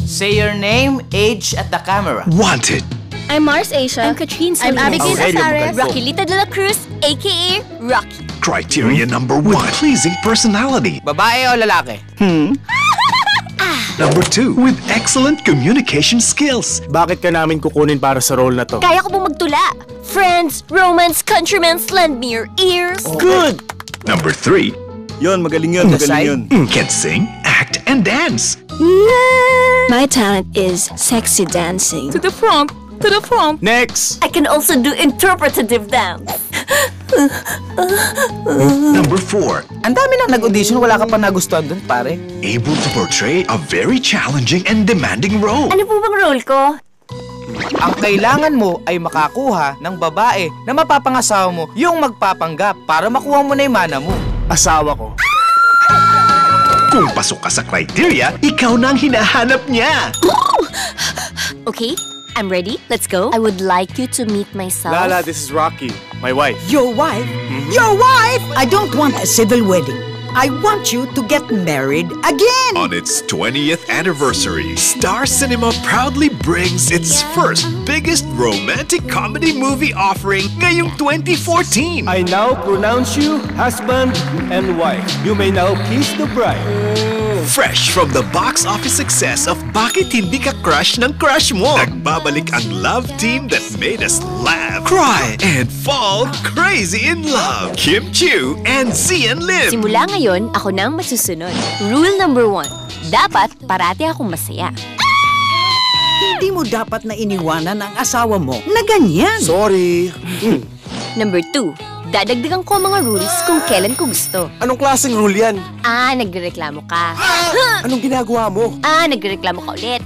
Say your name, age at the camera. Wanted. I'm Mars Asia. I'm Katrine I'm Solis. Abigail Aurelio Azares. Magalbo. Roquelita de la Cruz, a.k.a. Rocky. Criteria number 1. Pleasing personality. Babae o lalaki? Number 2. With excellent communication skills. Bakit ka namin kukunin para sa role na to? Kaya ko pong magtula. Friends, romance, countrymen, lend me your ears. Good! Number 3. Yun, magaling yun, magaling yun. Can sing, act, and dance. My talent is sexy dancing. To the front, to the front. Next! I can also do interpretative dance. Number 4. Ang dami nang nag-audition, wala ka pa nagustuhan dun, pare. Able to portray a very challenging and demanding role. Ano po bang role ko? Ang kailangan mo ay makakuha ng babae na mapapangasawa mo yung magpapanggap para makuha mo na yung mana mo. Asawa ko. Kung pasok ka sa criteria, ikaw na ang hinahanap niya. Okay, I'm ready. Let's go. I would like you to meet myself. Lala, this is Rocky, my wife. Your wife? Your wife? I don't want a civil wedding. I want you to get married again! On its 20th anniversary, Star Cinema proudly brings its first biggest romantic comedy movie offering ngayong 2014. I now pronounce you husband and wife. You may now kiss the bride. Fresh from the box office success of Bakit Hindi Ka Crush ng Crush Mo, nagbabalik ang love team that made us laugh, cry, and fall crazy in love. Kim Chiu and Zian Lim. Simula ngayon, ako nang masusunod. Rule number 1. Dapat parati akong masaya. Hindi mo dapat na iniwanan ang asawa mo na ganyan. Sorry. Number 2. Dadagdagan ko mga rules kung kailan ko gusto. Anong klaseng rule yan? Nagreklamo ka. Anong ginagawa mo? Nagreklamo ka ulit.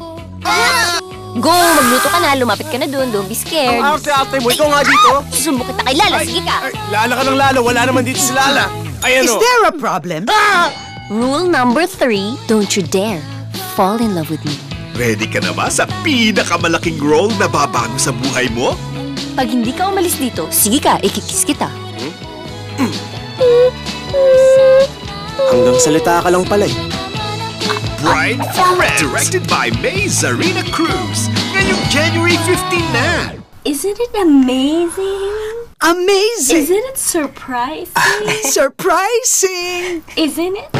Go! Magluto ka na, lumapit ka na dun, don't be scared. Ang arte-arte mo, ikaw nga dito. Susumbok kita kay Lala, sige ka. Lala ka ng Lala, wala naman dito si Lala. Ay Is ano? there a problem? Rule number 3, don't you dare fall in love with me. Ready ka na ba sa pinakamalaking role na babago sa buhay mo? Pag hindi ka umalis dito, sige ka, ikikis kita. Hanggang salita ka lang pala eh. Bride for Rent, directed by May Zarina Cruz. Ngayong January 15 na. Isn't it amazing? Amazing! Isn't it surprising? Surprising! Isn't it?